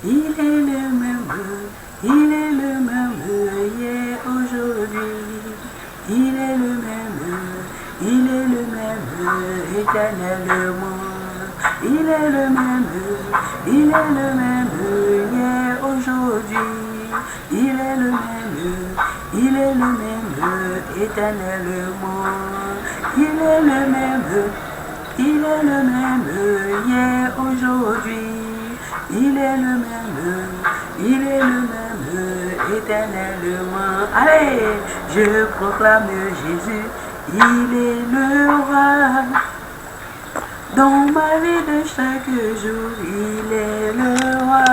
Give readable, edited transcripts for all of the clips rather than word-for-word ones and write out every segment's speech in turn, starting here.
il est le même, il est le même hier, aujourd'hui. Il est le même, il est le même éternellement. Il est le même, il est le même hier, aujourd'hui. Il est le même, il est le même éternellement. Il est le même, il est le même hier, aujourd'hui. Il est le même, il est le même éternellement. Allez, je proclame Jésus, il est le roi. Dans ma vie de chaque jour, il est le roi.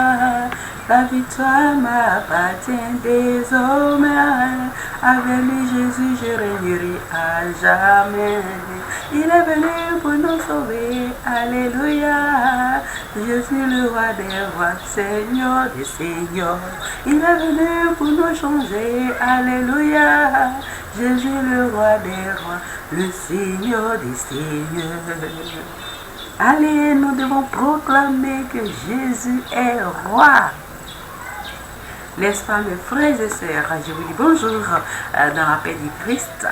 La victoire m'appartient désormais. Avec lui, Jésus, je régnerai à jamais. Il est venu pour nous sauver. Alléluia. Je suis le roi des rois, Seigneur des seigneurs. Il est venu pour nous changer. Alléluia. Jésus, le roi des rois, le Seigneur des seigneurs. Allez, nous devons proclamer que Jésus est roi. N'est-ce pas, mes frères et sœurs? Je vous dis bonjour dans la paix du Christ.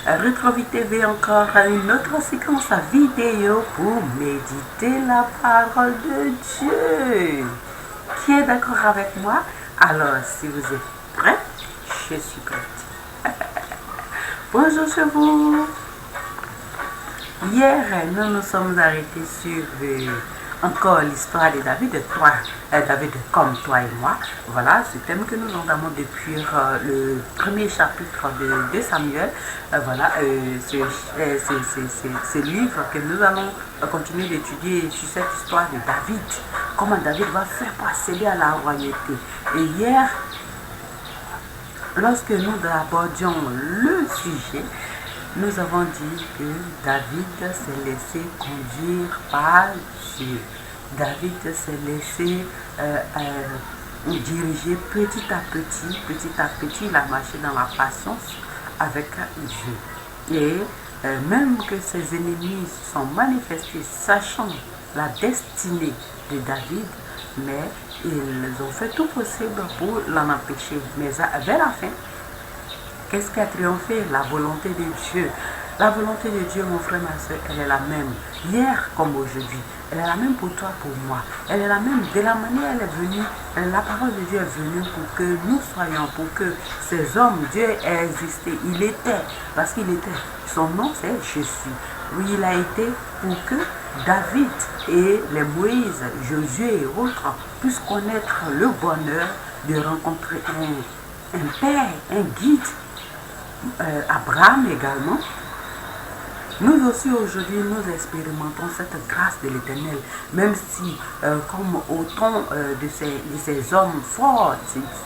Retrouve TV encore une autre séquence vidéo pour méditer la parole de Dieu. Qui est d'accord avec moi? Alors, si vous êtes prêts, je suis prête. Bonjour sur vous. Hier, nous nous sommes arrêtés sur encore l'histoire de David, David comme toi et moi. Voilà, ce thème que nous entamons depuis le premier chapitre de Samuel. Voilà, ce livre que nous allons continuer d'étudier sur cette histoire de David. Comment David va faire pour accéder à la royauté. Et hier, lorsque nous abordions le sujet, nous avons dit que David s'est laissé conduire par Dieu. David s'est laissé diriger petit à petit, il a marché dans la patience avec Dieu. Et même que ses ennemis sont manifestés, sachant la destinée de David, mais ils ont fait tout possible pour l'en empêcher. Mais vers la fin, qu'est-ce qui a triomphé? La volonté de Dieu. La volonté de Dieu, mon frère, ma soeur, elle est la même. Hier comme aujourd'hui. Elle est la même pour toi, pour moi. Elle est la même. De la manière elle est venue, la parole de Dieu est venue pour que nous soyons, pour que ces hommes, Dieu ait existé. Il était, parce qu'il était. Son nom, c'est Jésus. Oui, il a été pour que David et les Moïse, Josué et autres puissent connaître le bonheur de rencontrer un père, un guide. Abraham également. Nous aussi aujourd'hui nous expérimentons cette grâce de l'Éternel, même si comme autant de ces hommes forts,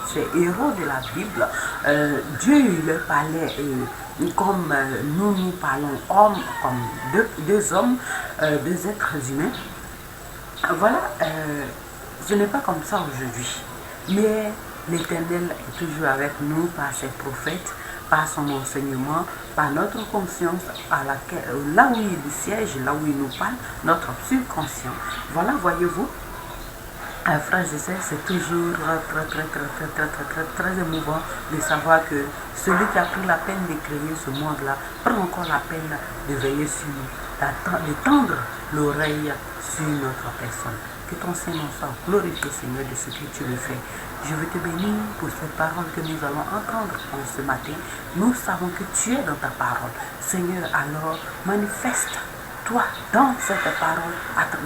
ces héros de la Bible, Dieu leur parlait comme nous parlons hommes, comme deux hommes, deux êtres humains. Voilà, ce n'est pas comme ça aujourd'hui, mais l'Éternel est toujours avec nous par ses prophètes, par son enseignement, par notre conscience, là où il siège, là où il nous parle, notre subconscient. Voilà, voyez-vous, frères et sœurs, c'est toujours très émouvant de savoir que celui qui a pris la peine de créer ce monde-là prend encore la peine de veiller sur nous, de tendre l'oreille sur notre personne. Que ton Seigneur soit glorifié, Seigneur, de ce que tu le fais. Je veux te bénir pour cette parole que nous allons entendre en ce matin. Nous savons que tu es dans ta parole. Seigneur, alors manifeste-toi dans cette parole,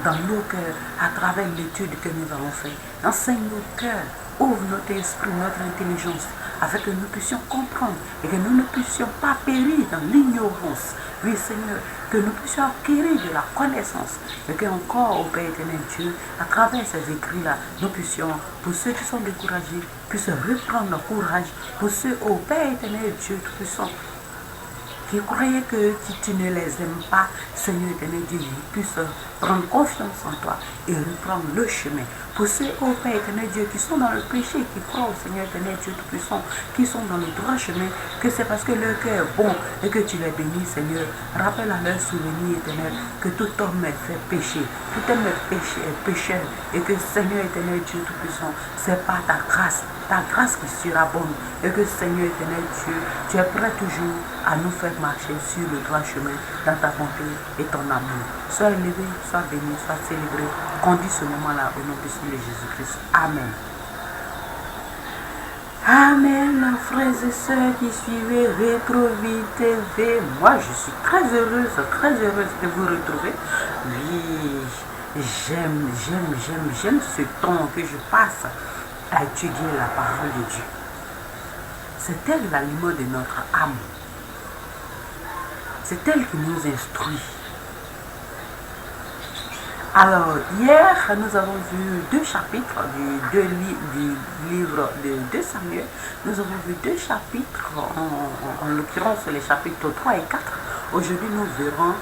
dans nos cœurs, à travers l'étude que nous allons faire. Enseigne nos cœurs, ouvre notre esprit, notre intelligence, afin que nous puissions comprendre et que nous ne puissions pas périr dans l'ignorance. Oui, Seigneur, que nous puissions acquérir de la connaissance et que encore, au Père éternel Dieu, à travers ces écrits-là, nous puissions, pour ceux qui sont découragés, puissent reprendre leur courage. Pour ceux, au Père éternel Dieu, tout-puissant, qui croyaient que tu ne les aimes pas, Seigneur éternel Dieu, ils puissent prendre confiance en toi et reprendre le chemin Pour ceux, ô Père éternel Dieu, qui sont dans le péché, qui croient au Seigneur éternel Dieu Tout-Puissant, qui sont dans le droit chemin, que c'est parce que leur cœur est bon et que tu les bénis, Seigneur. Rappelle à leur souvenir éternel que tout homme est fait péché, tout homme est pécheur, et que Seigneur éternel Dieu Tout-Puissant, c'est par ta grâce qui sera bonne, et que Seigneur éternel Dieu, tu es prêt toujours à nous faire marcher sur le droit chemin dans ta bonté et ton amour. Sois élevé, sois béni, sois célébré. Conduis ce moment-là au nom de Jésus-Christ. Amen. Amen, frères et sœurs qui suivez Rétrovie TV. Moi, je suis très heureuse de vous retrouver. Oui, j'aime ce temps que je passe à étudier la parole de Dieu. C'est elle l'aliment de notre âme. C'est elle qui nous instruit. Alors, hier, nous avons vu 2 chapitres du livre de 2 Samuel. Nous avons vu 2 chapitres, en l'occurrence les chapitres 3 et 4. Aujourd'hui, nous verrons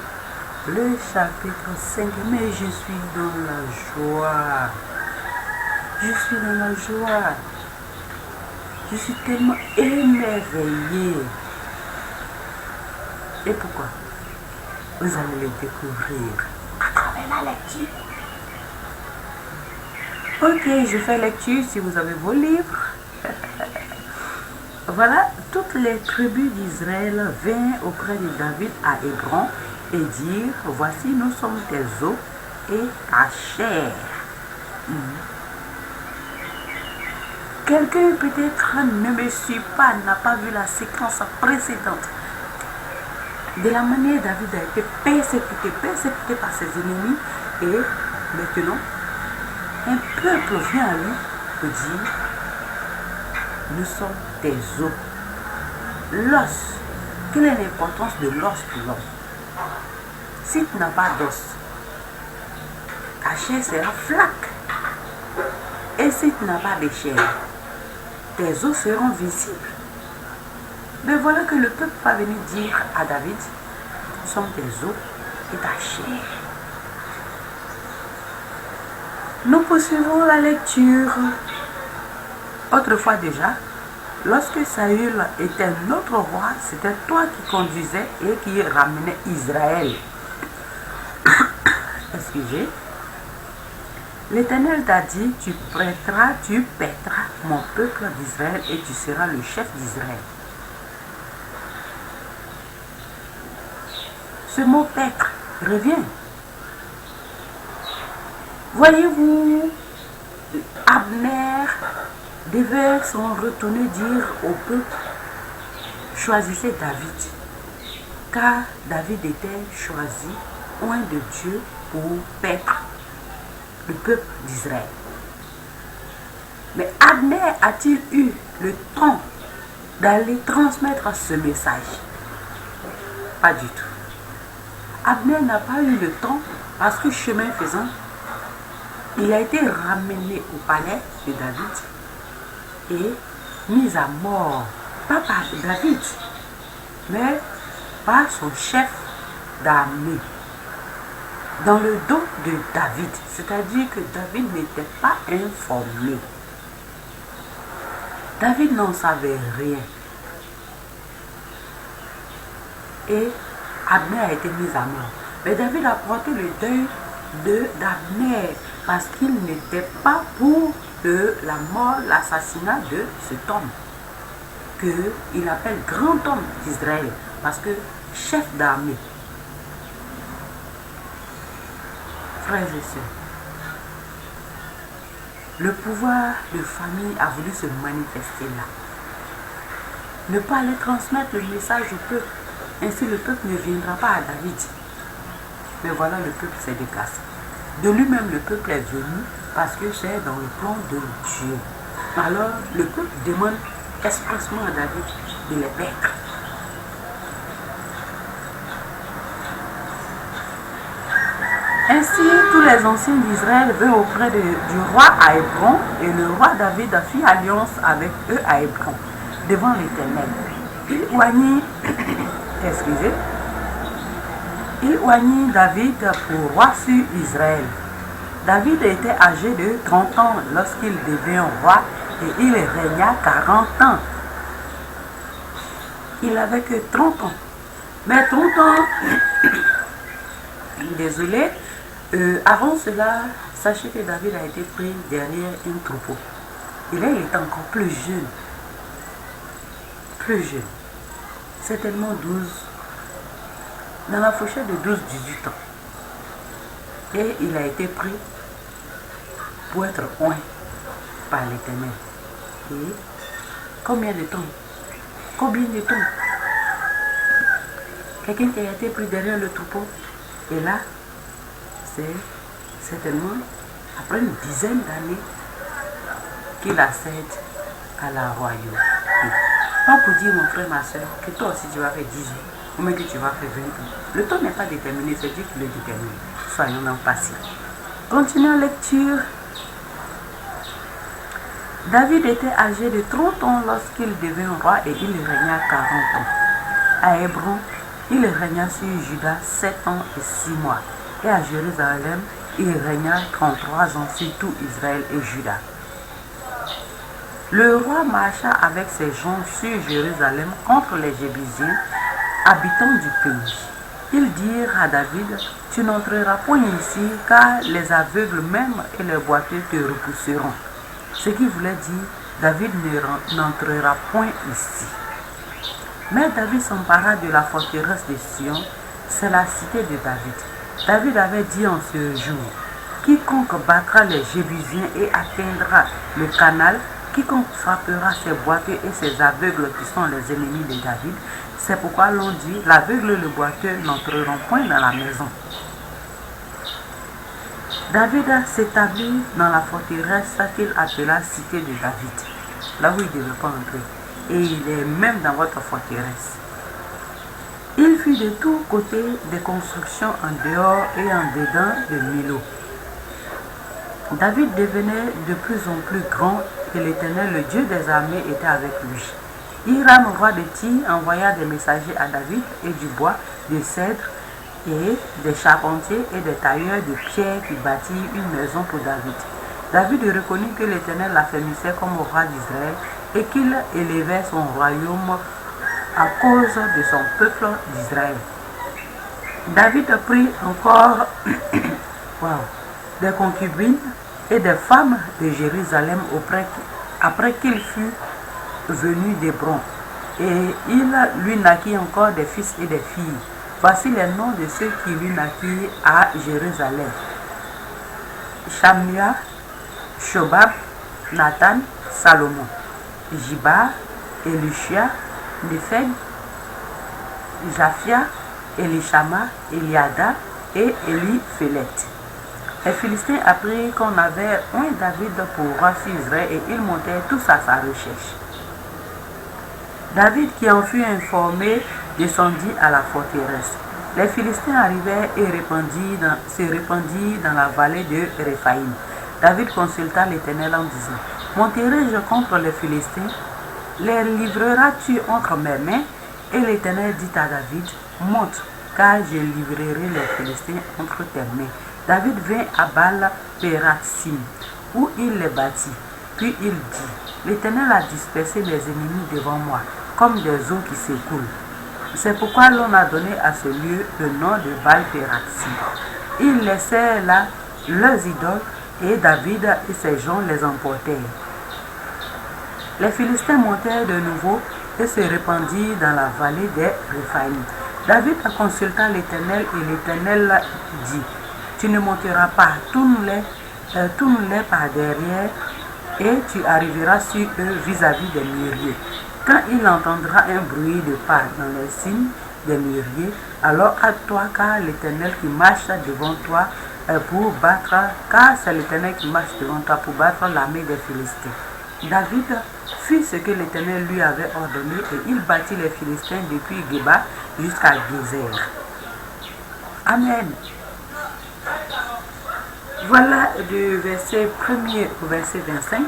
le chapitre 5. Mais je suis dans la joie. Je suis dans la joie. Je suis tellement émerveillée. Et pourquoi? Vous allez le découvrir à travers la lecture. Ok, je fais lecture si vous avez vos livres. Voilà, toutes les tribus d'Israël vinrent auprès de David à Hébron et dirent, voici nous sommes tes os et ta chair. Quelqu'un peut-être ne me suit pas, n'a pas vu la séquence précédente. De la manière David a été persécuté par ses ennemis, et maintenant, un peuple vient à lui pour dire, nous sommes tes os. L'os. Quelle est l'importance de l'os pour l'homme? Si tu n'as pas d'os, ta chair sera flaque. Et si tu n'as pas de chair, tes os seront visibles. Mais voilà que le peuple va venir dire à David, nous sommes tes os et ta chair. Nous poursuivons la lecture. Autrefois déjà, lorsque Saül était notre roi, c'était toi qui conduisais et qui ramenais Israël. Excusez. L'Éternel t'a dit, tu paîtras mon peuple d'Israël et tu seras le chef d'Israël. Ce mot paître revient. Voyez-vous, Abner devait s'en retourner dire au peuple, choisissez David, car David était choisi, oint de Dieu, pour paître le peuple d'Israël. Mais Abner a-t-il eu le temps d'aller transmettre ce message? Pas du tout. Abner n'a pas eu le temps parce que chemin faisant, il a été ramené au palais de David et mis à mort, pas par David, mais par son chef d'armée, dans le dos de David. C'est-à-dire que David n'était pas informé. David n'en savait rien. Et Abner a été mis à mort. Mais David a porté le deuil d'Abner parce qu'il n'était pas pour la mort, l'assassinat de cet homme qu'il appelle grand homme d'Israël, parce que chef d'armée. Frères et sœurs, le pouvoir de famille a voulu se manifester là. Ne pas aller transmettre le message au peuple. Ainsi le peuple ne viendra pas à David. Mais voilà, le peuple s'est déplacé. De lui-même, le peuple est venu parce que c'est dans le plan de Dieu. Alors, le peuple demande expressement à David de les paître. Ainsi, tous les anciens d'Israël vinrent auprès du roi à Hébron, et le roi David fit alliance avec eux à Hébron, devant l'Éternel. Il oignit David pour roi sur Israël. David était âgé de 30 ans lorsqu'il devint roi et il régna 40 ans. Il avait que 30 ans. Mais 30 ans, désolé, avant cela, sachez que David a été pris derrière un troupeau. Il était encore plus jeune. Plus jeune. Certainement 12, dans la fourchette de 12-18 ans. Et il a été pris pour être oint par l'Éternel. Et combien de temps? Combien de temps? Quelqu'un qui a été pris derrière le troupeau. Et là, c'est certainement après une dizaine d'années qu'il accède à la royauté. Pas pour dire, mon frère, ma soeur, que toi aussi tu vas faire 10 ans, ou même que tu vas faire 20 ans. Le temps n'est pas déterminé, c'est Dieu qui le détermine. Soyons donc patients. Continuons la lecture. David était âgé de 30 ans lorsqu'il devint roi et il régna 40 ans. À Hébron, il régna sur Juda 7 ans et 6 mois. Et à Jérusalem, il régna 33 ans sur tout Israël et Juda. Le roi marcha avec ses gens sur Jérusalem contre les Jébusiens, habitants du pays. Ils dirent à David, tu n'entreras point ici, car les aveugles même et les boiteux te repousseront. Ce qui voulait dire, David n'entrera point ici. Mais David s'empara de la forteresse de Sion, c'est la cité de David. David avait dit en ce jour, quiconque battra les Jébusiens et atteindra le canal, quiconque frappera ses boiteux et ses aveugles qui sont les ennemis de David, c'est pourquoi l'on dit, l'aveugle et le boiteux n'entreront point dans la maison. David s'établit dans la forteresse qu'il appela cité de David, là où il ne devait pas entrer. Et il est même dans votre forteresse. Il fit de tous côtés des constructions en dehors et en dedans de Milo. David devenait de plus en plus grand et l'Éternel, le Dieu des armées, était avec lui. Hiram, roi de Tyr, envoya des messagers à David et du bois, de cèdre et des charpentiers et des tailleurs de pierre qui bâtirent une maison pour David. David reconnut que l'Éternel l'affermissait comme roi d'Israël et qu'il élevait son royaume à cause de son peuple d'Israël. David prit encore des concubines et des femmes de Jérusalem après qu'il fut venu d'Hébron. Et il lui naquit encore des fils et des filles. Voici les noms de ceux qui lui naquirent à Jérusalem. Shamua, Shobab, Nathan, Salomon, Jiba, Elisha, Nepheg, Japhia, Elishama, Eliada et Eliphélet. Les Philistins apprirent qu'on avait oint David pour roi sur Israël et ils montèrent tous à sa recherche. David, qui en fut informé, descendit à la forteresse. Les Philistins arrivèrent et se répandirent dans la vallée de Réphaïm. David consulta l'Éternel en disant, monterai-je contre les Philistins? Les livreras-tu entre mes mains? Et l'Éternel dit à David, monte, car je livrerai les Philistins entre tes mains. David vint à Baal-Pératsim, où il les bâtit. Puis il dit, l'Éternel a dispersé les ennemis devant moi, comme des eaux qui s'écoulent. C'est pourquoi l'on a donné à ce lieu le nom de Baal-Pératsim. Ils laissèrent là leurs idoles, et David et ses gens les emportèrent. Les Philistins montèrent de nouveau et se répandirent dans la vallée des Réphaïm. David consulta l'Éternel et l'Éternel dit, tu ne monteras pas, tourne-les par derrière et tu arriveras sur eux vis-à-vis des mûriers. Quand il entendra un bruit de pas dans les cimes des mûriers, alors hâte-toi, car l'Éternel qui marche devant toi pour battre, car c'est l'Éternel qui marche devant toi pour battre l'armée des Philistins. David fit ce que l'Éternel lui avait ordonné et il battit les Philistins depuis Géba jusqu'à Gézer. Amen. Voilà du verset 1er au verset 25,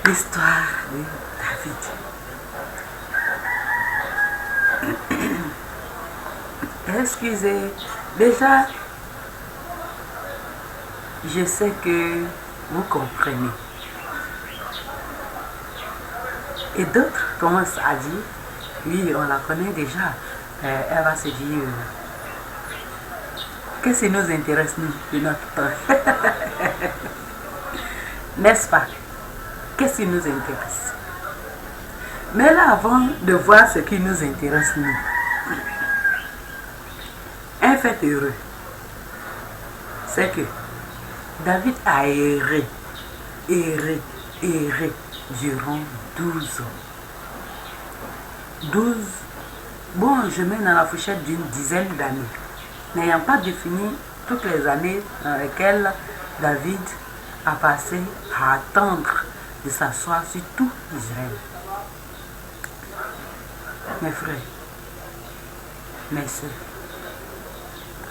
l'histoire de David. Excusez, déjà, Je sais que vous comprenez. Et d'autres commencent à dire, oui, on la connaît déjà. Elle va se dire, qu'est-ce qui nous intéresse, nous, de notre temps? N'est-ce pas? Qu'est-ce qui nous intéresse? Mais là, avant de voir ce qui nous intéresse, nous, un fait heureux, c'est que David a erré durant 12 ans. 12, bon, je mets dans la fourchette d'une dizaine d'années, n'ayant pas défini toutes les années dans lesquelles David a passé à attendre de s'asseoir sur tout Israël. Mes frères, mes soeurs,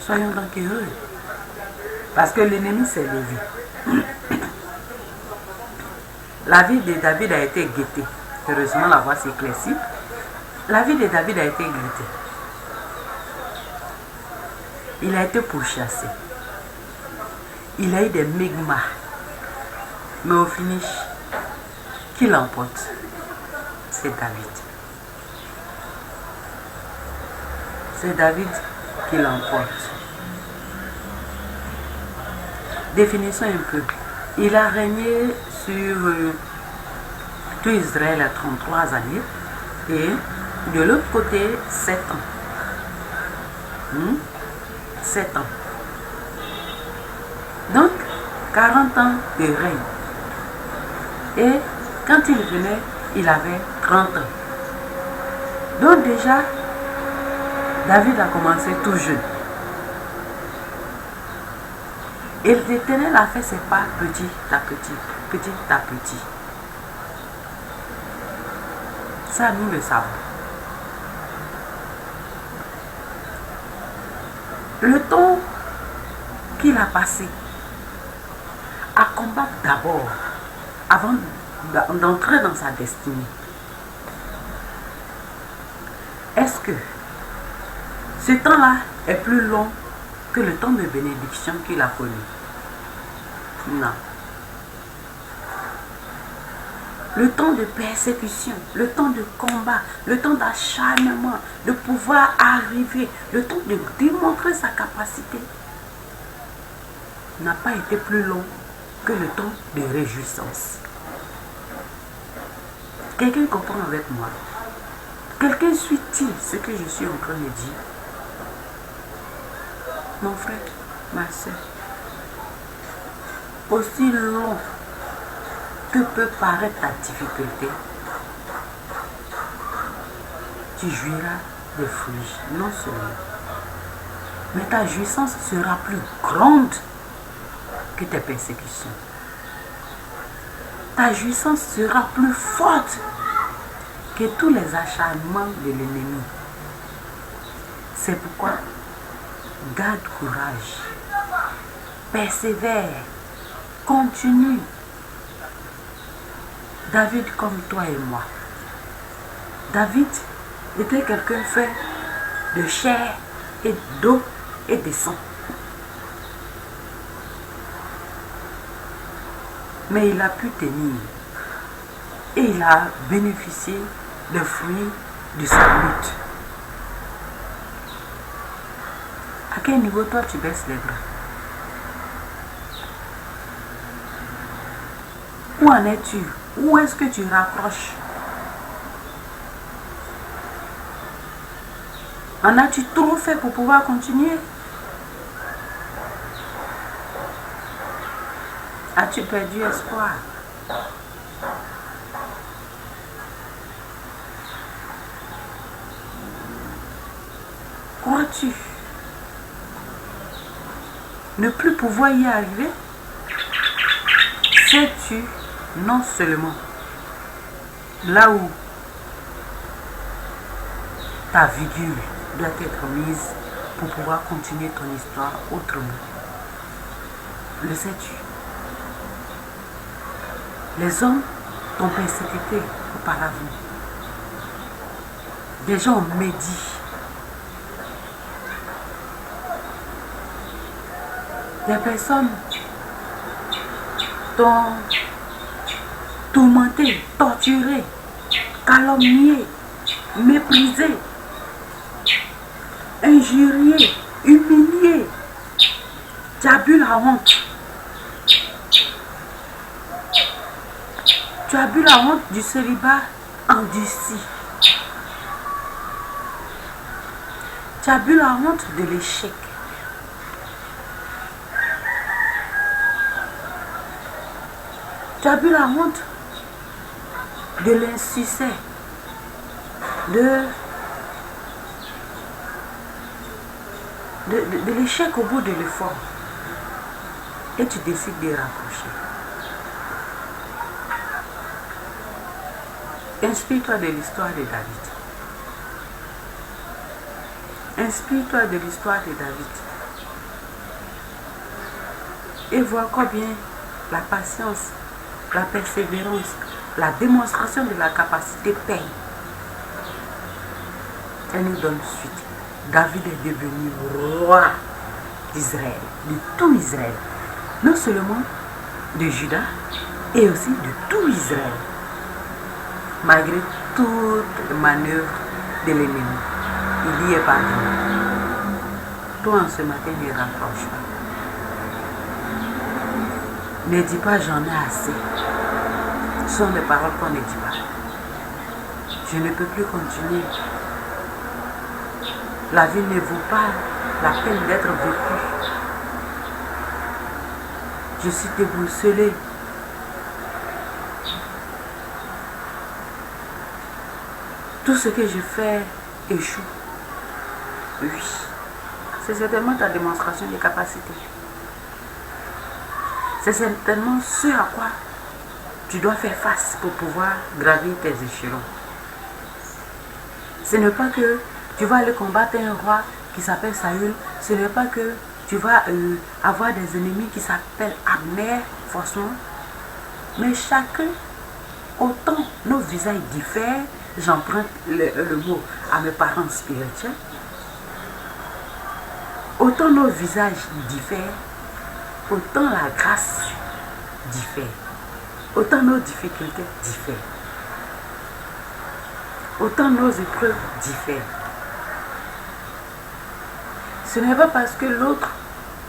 soyons donc heureux, parce que l'ennemi s'est levé. La vie de David a été guettée. Heureusement, la voix s'éclaircit. La vie de David a été guettée. Il a été pourchassé. Il a eu des mégmas. Mais au finish, qui l'emporte? C'est David. C'est David qui l'emporte. Définissons un peu. Il a régné sur tout Israël à 33 années et de l'autre côté 7 ans. 7 ans. Donc 40 ans de règne. Et quand il venait, il avait 30 ans. Donc déjà, David a commencé tout jeune. Et l'Éternel a fait ses pas petit à petit, petit à petit. Ça, nous le savons. Le temps qu'il a passé à combattre d'abord, avant d'entrer dans sa destinée, est-ce que ce temps-là est plus long que le temps de bénédiction qu'il a connu? Non. Le temps de persécution, le temps de combat, le temps d'acharnement, de pouvoir arriver, le temps de démontrer sa capacité n'a pas été plus long que le temps de réjouissance. Quelqu'un comprend avec moi? Quelqu'un suit-il ce que je suis en train de dire? Mon frère, ma soeur, aussi long que peut paraître ta difficulté, tu jouiras des fruits, non seulement, mais ta jouissance sera plus grande que tes persécutions. Ta jouissance sera plus forte que tous les acharnements de l'ennemi. C'est pourquoi garde courage, persévère, continue. David comme toi et moi. David était quelqu'un fait de chair et d'eau et de sang. Mais il a pu tenir et il a bénéficié des fruits de sa lutte. À quel niveau toi tu baisses les bras? Où en es-tu? Où est-ce que tu raccroches? En as-tu trop fait pour pouvoir continuer? As-tu perdu espoir? Crois-tu ne plus pouvoir y arriver? Sais-tu non seulement là où ta virgule doit être mise pour pouvoir continuer ton histoire autrement? Le sais-tu? Les hommes t'ont persécuté auparavant. Des gens ont médit. Des personnes t'ont tourmenté, torturé, calomnié, méprisé, injurié, humilié. Tu as bu la honte. Tu as bu la honte du célibat endurci. Tu as bu la honte de l'échec. Tu as bu la honte de l'insuccès, de l'échec au bout de l'effort. Et tu décides de raccrocher. Inspire-toi de l'histoire de David. Inspire-toi de l'histoire de David. Et vois combien la patience, la persévérance, la démonstration de la capacité paye. Elle nous donne suite. David est devenu roi d'Israël, de tout Israël. Non seulement de Juda, et aussi de tout Israël. Malgré toutes les manœuvres de l'ennemi, il y est parvenu. Toi, en ce matin, ne raccroche pas. Ne dis pas j'en ai assez. Ce sont des paroles qu'on ne dit pas. Je ne peux plus continuer. La vie ne vaut pas la peine d'être vécue. Je suis déboussolé. Tout ce que je fais échoue. Oui. C'est certainement ta démonstration de capacité. C'est certainement ce à quoi tu dois faire face pour pouvoir gravir tes échelons. Ce n'est pas que tu vas aller combattre un roi qui s'appelle Saül. Ce n'est pas que tu vas avoir des ennemis qui s'appellent Abner, forcément. Mais chacun, autant nos visages diffèrent, j'emprunte le mot à mes parents spirituels, autant nos visages diffèrent, autant la grâce diffère, autant nos difficultés diffèrent, autant nos épreuves diffèrent. Ce n'est pas parce que l'autre,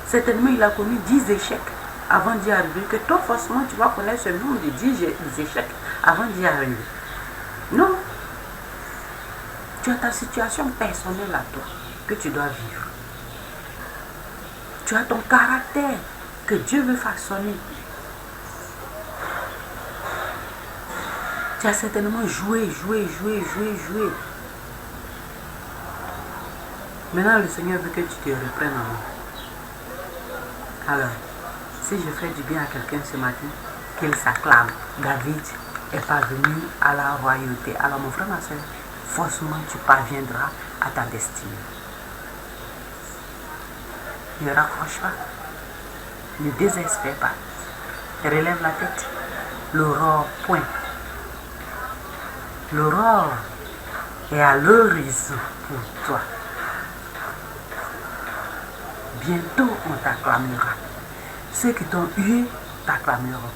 certainement il a connu 10 échecs avant d'y arriver, que toi forcément tu vas connaître ce nombre de 10 échecs avant d'y arriver. Non. Tu as ta situation personnelle à toi que tu dois vivre. Tu as ton caractère que Dieu veut façonner. Tu as certainement joué. Maintenant, le Seigneur veut que tu te reprennes en main. Alors, si je fais du bien à quelqu'un ce matin, qu'il s'acclame. David est parvenu à la royauté. Alors, mon frère, ma soeur, forcément, tu parviendras à ta destinée. Ne raccroche pas. Ne désespère pas. Relève la tête. L'aurore pointe. L'aurore est à l'horizon pour toi. Bientôt, on t'acclamera. Ceux qui t'ont hué t'acclameront.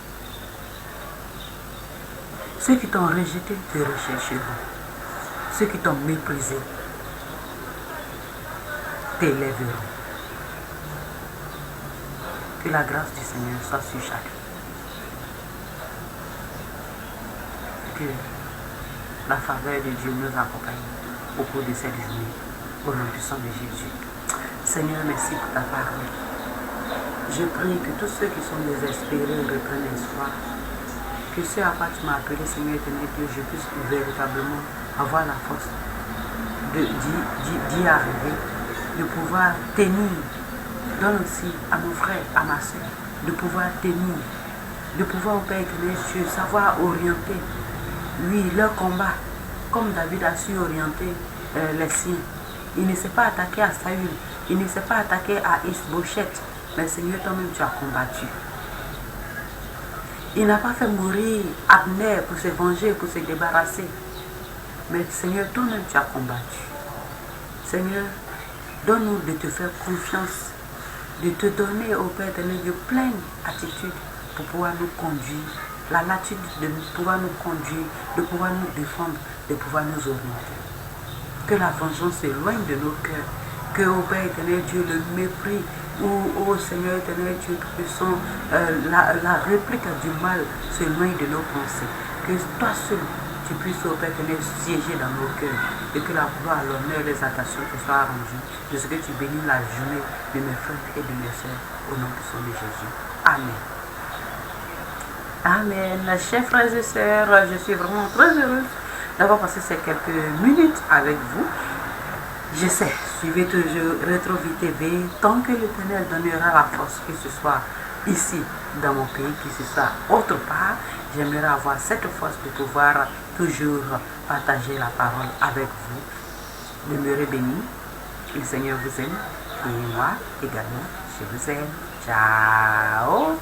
Ceux qui t'ont rejeté te rechercheront. Ceux qui t'ont méprisé t'élèveront. Que la grâce du Seigneur soit sur chacun. Que la faveur de Dieu nous accompagne au cours de cette journée. Au nom puissant de Jésus. Seigneur, merci pour ta parole. Je prie que tous ceux qui sont désespérés reprennent espoir. Que ce à quoi tu m'as appelé, Seigneur éternel, que je puisse véritablement avoir la force d'y arriver, de pouvoir tenir. Donne aussi à mon frère, à ma soeur, de pouvoir tenir, de pouvoir au Père éternel, savoir orienter, lui, leur combat, comme David a su orienter les siens. Il ne s'est pas attaqué à Saül, il ne s'est pas attaqué à Isbosheth, mais Seigneur, toi-même tu as combattu. Il n'a pas fait mourir Abner pour se venger, pour se débarrasser. Mais Seigneur, toi-même tu as combattu. Seigneur, donne-nous de te faire confiance, de te donner au Père éternel de pleine attitude pour pouvoir nous conduire, la latitude de pouvoir nous conduire, de pouvoir nous défendre, de pouvoir nous orienter. Que la vengeance s'éloigne de nos cœurs, que, ô Père éternel Dieu, le mépris, ô Seigneur éternel Dieu Tout-Puissant, la réplique du mal s'éloigne de nos pensées. Que toi seul, tu puisses, ô Père éternel, siéger dans nos cœurs, et que la gloire, l'honneur, les attentions te soient rendues, de ce que tu bénis la journée de mes frères et de mes sœurs, au nom puissant de Jésus. Amen. Amen. Chers frères et sœurs, je suis vraiment très heureuse d'avoir passé ces quelques minutes avec vous. Je sais, suivez toujours Retro-Vie TV tant que l'Éternel donnera la force, que ce soit ici dans mon pays, que ce soit autre part. J'aimerais avoir cette force de pouvoir toujours partager la parole avec vous. Demeurez bénis. Le Seigneur vous aime et moi également, je vous aime. Ciao.